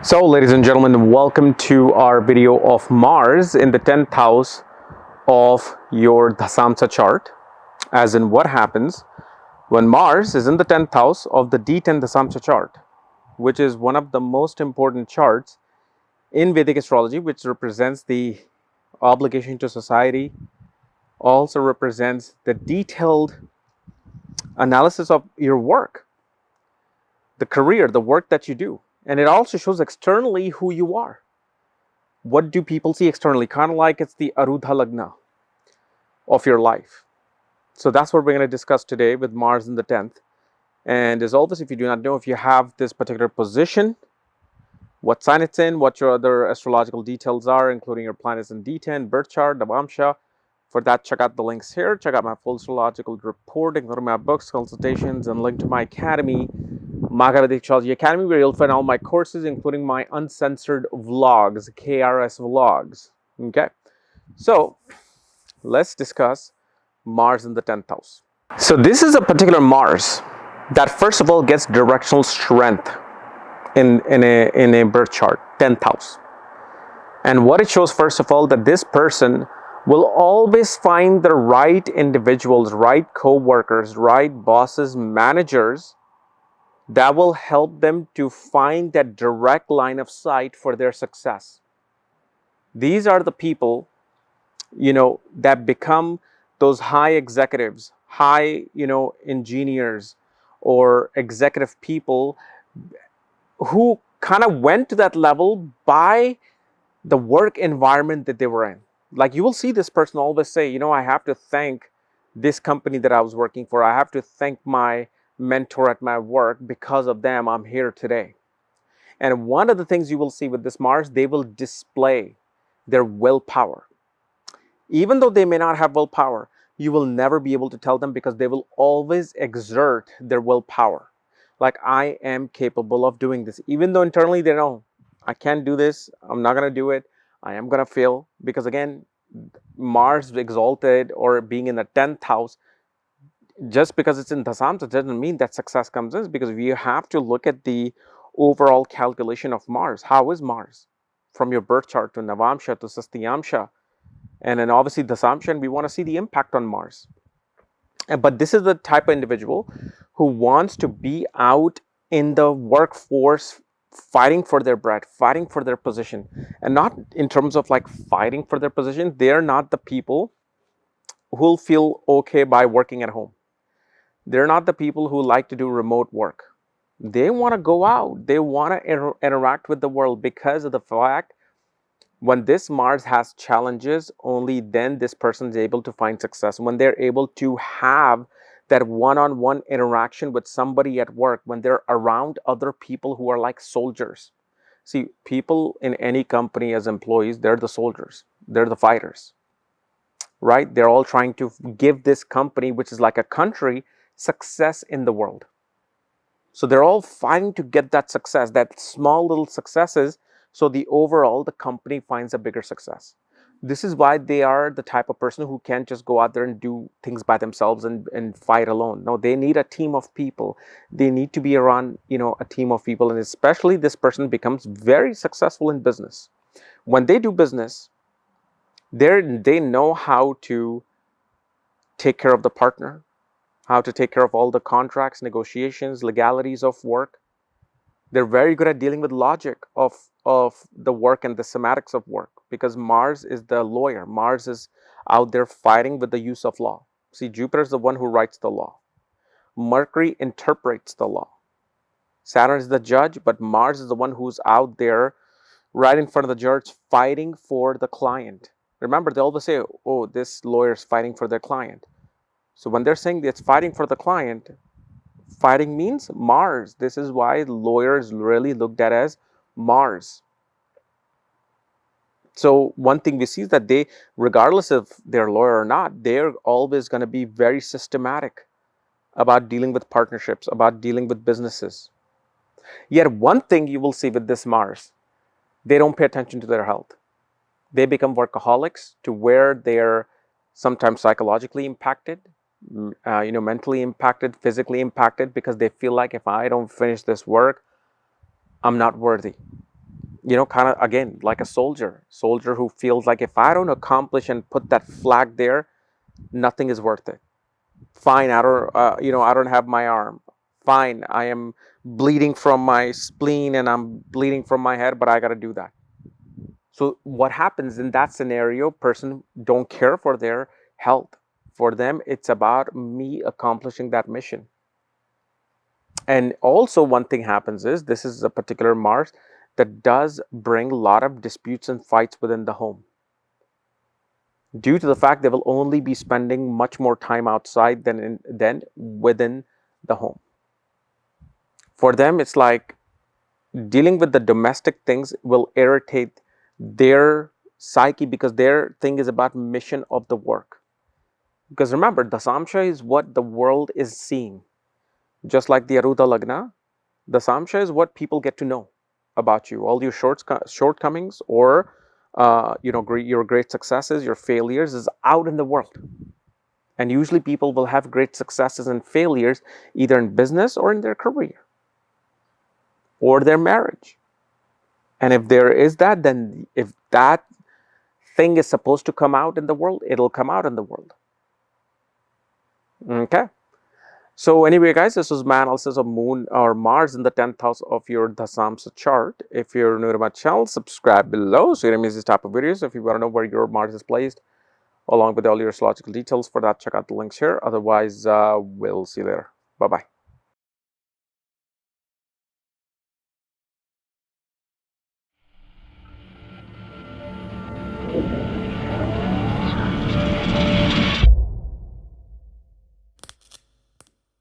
So, ladies and gentlemen, welcome to our video of Mars in the 10th house of your Dashamsha chart. As in, what happens when Mars is in the 10th house of the D10 Dashamsha chart, which is one of the most important charts in Vedic astrology, which represents the obligation to society, also represents the detailed analysis of your work, the career, the work that you do. And it also shows externally who you are. What do people see externally? Kind of like it's the Arudha Lagna of your life. So that's what we're going to discuss today with Mars in the 10th. And as always, if you do not know, if you have this particular position, what sign it's in, what your other astrological details are, including your planets in D10, birth chart, Dashamsha. For that, check out the links here. Check out my full astrological report, including my books, consultations, and link to my academy, Vedic Astrology Academy, where you'll find all my courses, including my uncensored vlogs, KRS vlogs. Okay, so let's discuss Mars in the 10th house. So this is a particular Mars that first of all gets directional strength in a birth chart, 10th house. And what it shows, first of all, that this person will always find the right individuals, right co-workers, right bosses, managers that will help them to find that direct line of sight for their success. These are the people, that become those high executives, high, engineers or executive people who kind of went to that level by the work environment that they were in. Like, you will see this person always say, I have to thank this company that I was working for. I have to thank my mentor at my work. Because of them, I'm here today. And one of the things you will see with this Mars, they will display their willpower. Even though they may not have willpower, you will never be able to tell them, because they will always exert their willpower. Like, I am capable of doing this. Even though internally they know, I can't do this, I'm not going to do it, I am going to fail. Because again, Mars exalted or being in the 10th house, just because it's in Dashamsha doesn't mean that success comes in, because we have to look at the overall calculation of Mars. How is Mars? From your birth chart to Navamsha to Sastyamsha. And then obviously Dashamsha, and we want to see the impact on Mars. But this is the type of individual who wants to be out in the workforce, fighting for their bread, fighting for their position. And not in terms of like fighting for their position. They're not the people who'll feel okay by working at home. They're not the people who like to do remote work. They want to go out. They want to interact with the world, because of the fact when this Mars has challenges, only then this person is able to find success. When they're able to have that one-on-one interaction with somebody at work, when they're around other people who are like soldiers. See, people in any company as employees, they're the soldiers. They're the fighters, right? They're all trying to give this company, which is like a country, success in the world. So they're all fighting to get that success, that small little successes, so the company finds a bigger success. This is why they are the type of person who can't just go out there and do things by themselves and fight alone. No, they need a team of people. They need to be around, a team of people. And especially this person becomes very successful in business. When they do business, they know how to take care of the partner, how to take care of all the contracts, negotiations, legalities of work. They're very good at dealing with logic of the work and the semantics of work, because Mars is the lawyer. Mars is out there fighting with the use of law. See, Jupiter is the one who writes the law. Mercury interprets the law. Saturn is the judge, but Mars is the one who's out there right in front of the judge fighting for the client. Remember, they always say, oh, this lawyer is fighting for their client. So when they're saying it's fighting for the client, fighting means Mars. This is why lawyers really looked at as Mars. So one thing we see is that they, regardless if they're a lawyer or not, they're always going to be very systematic about dealing with partnerships, about dealing with businesses. Yet one thing you will see with this Mars, they don't pay attention to their health. They become workaholics to where they're sometimes psychologically impacted, mentally impacted, physically impacted, because they feel like, if I don't finish this work, I'm not worthy. kind of, again, like a soldier who feels like, if I don't accomplish and put that flag there, nothing is worth it. Fine, I don't have my arm. Fine, I am bleeding from my spleen and I'm bleeding from my head, but I got to do that. So what happens in that scenario, person don't care for their health. For them, it's about me accomplishing that mission. And also one thing happens is, this is a particular Mars that does bring a lot of disputes and fights within the home. Due to the fact they will only be spending much more time outside than within the home. For them, it's like dealing with the domestic things will irritate their psyche, because their thing is about mission of the work. Because remember, Dashamsha is what the world is seeing. Just like the Aruta Lagna, Dashamsha is what people get to know about you. All your shortcomings or your great successes, your failures is out in the world. And usually people will have great successes and failures either in business or in their career or their marriage. And if there is that, then if that thing is supposed to come out in the world, it'll come out in the world. Okay. So anyway, guys, this was my analysis of Moon or Mars in the 10th house of your Dashamsha chart. If you're new to my channel, subscribe below so you don't miss this type of videos. If you want to know where your Mars is placed, along with all your astrological details, for that, check out the links here. Otherwise, we'll see you later. Bye-bye.